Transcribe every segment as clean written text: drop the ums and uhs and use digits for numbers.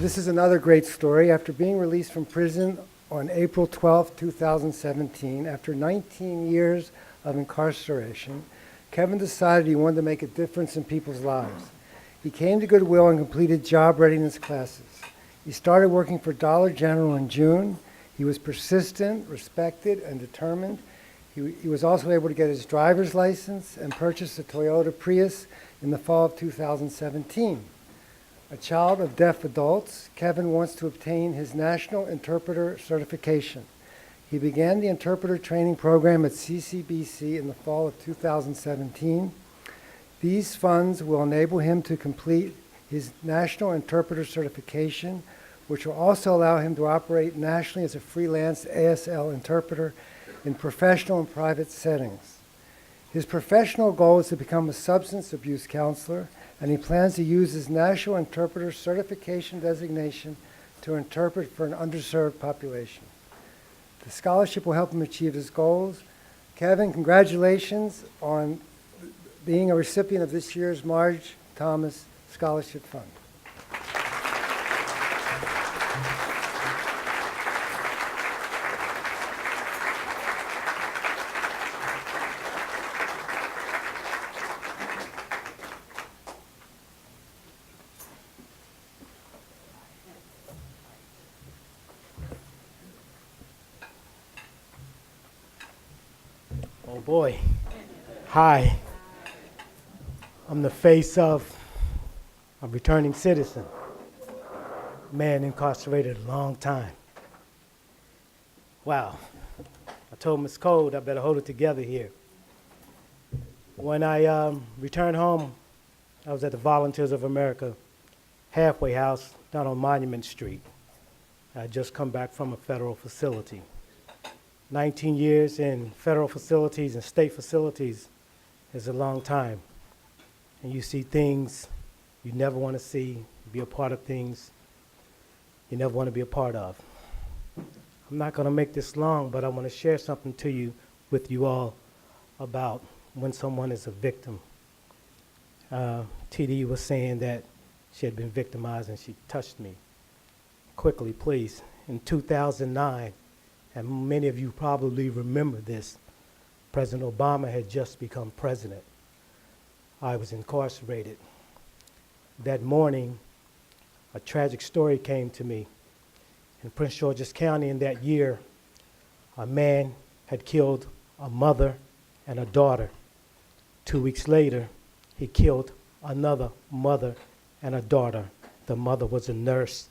This is another great story. After being released from prison on April 12, 2017, after 19 years of incarceration, Kevin decided he wanted to make a difference in people's lives. He came to Goodwill and completed job readiness classes. He started working for Dollar General in June. He was persistent, respected, and determined. He was also able to get his driver's license and purchase a Toyota Prius in the fall of 2017. A child of deaf adults, Kevin wants to obtain his National Interpreter Certification. He began the interpreter training program at CCBC in the fall of 2017. These funds will enable him to complete his National Interpreter Certification, which will also allow him to operate nationally as a freelance ASL interpreter in professional and private settings. His professional goal is to become a substance abuse counselor, and he plans to use his National Interpreter Certification designation to interpret for an underserved population. The scholarship will help him achieve his goals. Kevin, congratulations on being a recipient of this year's Marge Thomas Scholarship Fund. Oh boy. Hi. I'm the face of a returning citizen, man incarcerated a long time. Wow. I told Miss Code I better hold it together here. When I returned home, I was at the Volunteers of America halfway house down on Monument Street. I had just come back from a federal facility. 19 years in federal facilities and state facilities is a long time. And you see things you never want to see, be a part of things you never want to be a part of. I'm not going to make this long, but I want to share something with you all about when someone is a victim. TD was saying that she had been victimized and she touched me. Quickly, please. In 2009, and many of you probably remember this, President Obama had just become president. I was incarcerated. That morning, a tragic story came to me. In Prince George's County in that year, a man had killed a mother and a daughter. 2 weeks later, he killed another mother and a daughter. The mother was a nurse.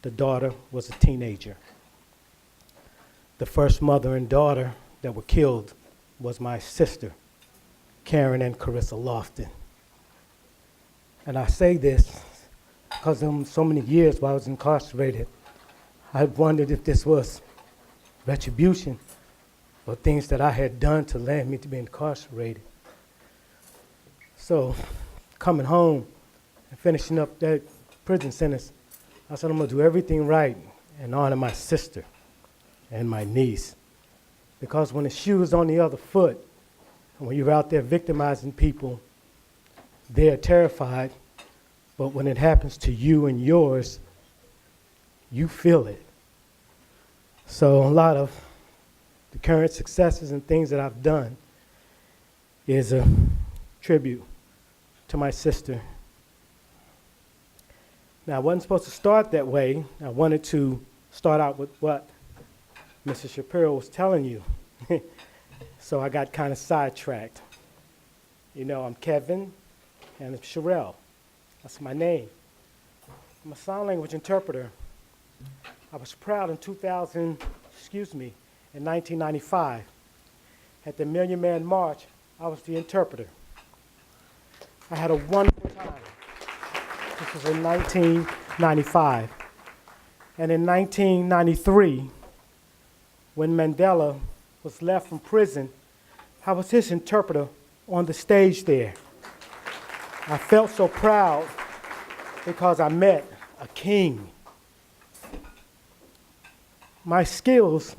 The daughter was a teenager. The first mother and daughter that were killed was my sister, Karen and Carissa Lofton. And I say this because in so many years while I was incarcerated, I wondered if this was retribution or things that I had done to land me to be incarcerated. So coming home and finishing up that prison sentence, I said I'm gonna do everything right and honor my sister and my niece. Because when the shoe is on the other foot, and when you're out there victimizing people, they're terrified, but when it happens to you and yours, you feel it. So a lot of the current successes and things that I've done is a tribute to my sister. Now, I wasn't supposed to start that way. I wanted to start out with what Mr. Shapiro was telling you. So I got kind of sidetracked. You know, I'm Kevin and I'm Sherrill. That's my name. I'm a sign language interpreter. I was proud in 1995. At the Million Man March, I was the interpreter. I had a wonderful time. This was in 1995. And in 1993, when Mandela was left from prison, I was his interpreter on the stage there. I felt so proud because I met a king. My skills,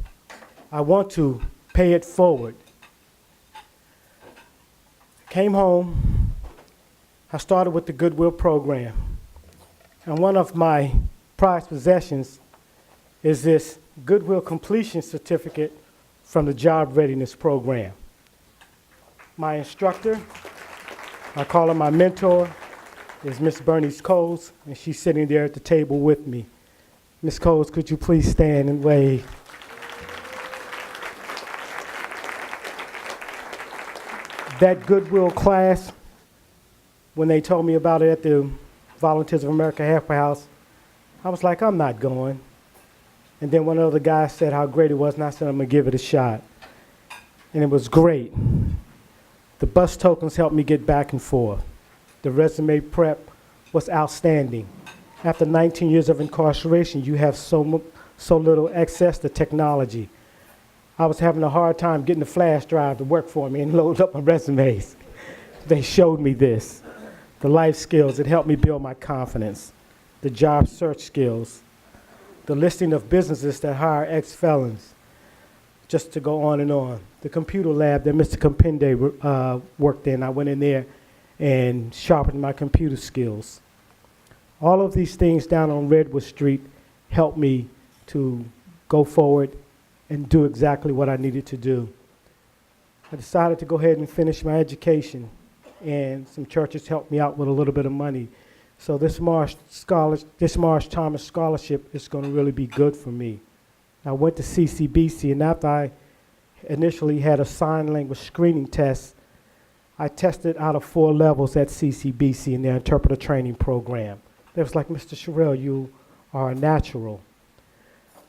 I want to pay it forward. Came home, I started with the Goodwill program. And one of my prized possessions is this Goodwill completion certificate from the Job Readiness Program. My instructor, I call her my mentor, is Miss Bernice Coles, and she's sitting there at the table with me. Miss Coles, could you please stand and wave? That Goodwill class, when they told me about it at the Volunteers of America Halfway House, I was like, I'm not going. And then one of the guys said how great it was, and I said, I'm going to give it a shot. And it was great. The bus tokens helped me get back and forth. The resume prep was outstanding. After 19 years of incarceration, you have so little access to technology. I was having a hard time getting the flash drive to work for me and load up my resumes. They showed me this. The life skills, it helped me build my confidence. The job search skills. The listing of businesses that hire ex-felons, just to go on and on. The computer lab that Mr. Compende worked in, I went in there and sharpened my computer skills. All of these things down on Redwood Street helped me to go forward and do exactly what I needed to do. I decided to go ahead and finish my education, and some churches helped me out with a little bit of money. So this Marge Thomas Scholarship is going to really be good for me. I went to CCBC, and after I initially had a sign language screening test, I tested out of 4 levels at CCBC in their interpreter training program. They was like, Mr. Sherrill, you are a natural.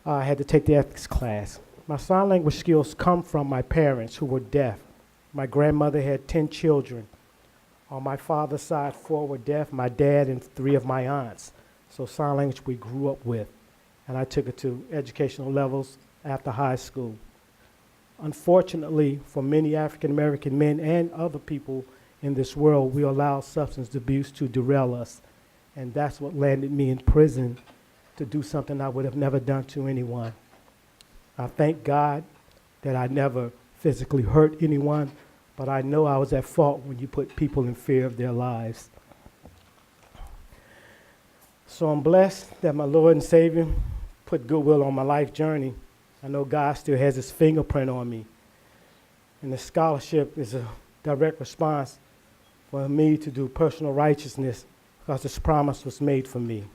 I had to take the ethics class. My sign language skills come from my parents who were deaf. My grandmother had 10 children. On my father's side, 4 were deaf, my dad and 3 of my aunts. So sign language we grew up with. And I took it to educational levels after high school. Unfortunately, for many African American men and other people in this world, we allow substance abuse to derail us. And that's what landed me in prison, to do something I would have never done to anyone. I thank God that I never physically hurt anyone, but I know I was at fault when you put people in fear of their lives. So I'm blessed that my Lord and Savior put Goodwill on my life journey. I know God still has his fingerprint on me. And the scholarship is a direct response for me to do personal righteousness, because this promise was made for me.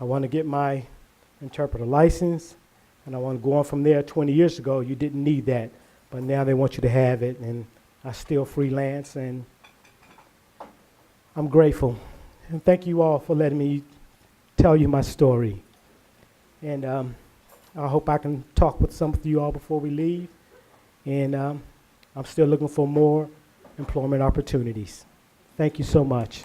I want to get my interpreter license, and I want to go on from there. 20 years ago, you didn't need that, but now they want you to have it, and I still freelance, and I'm grateful. And thank you all for letting me tell you my story. And I hope I can talk with some of you all before we leave, and I'm still looking for more employment opportunities. Thank you so much.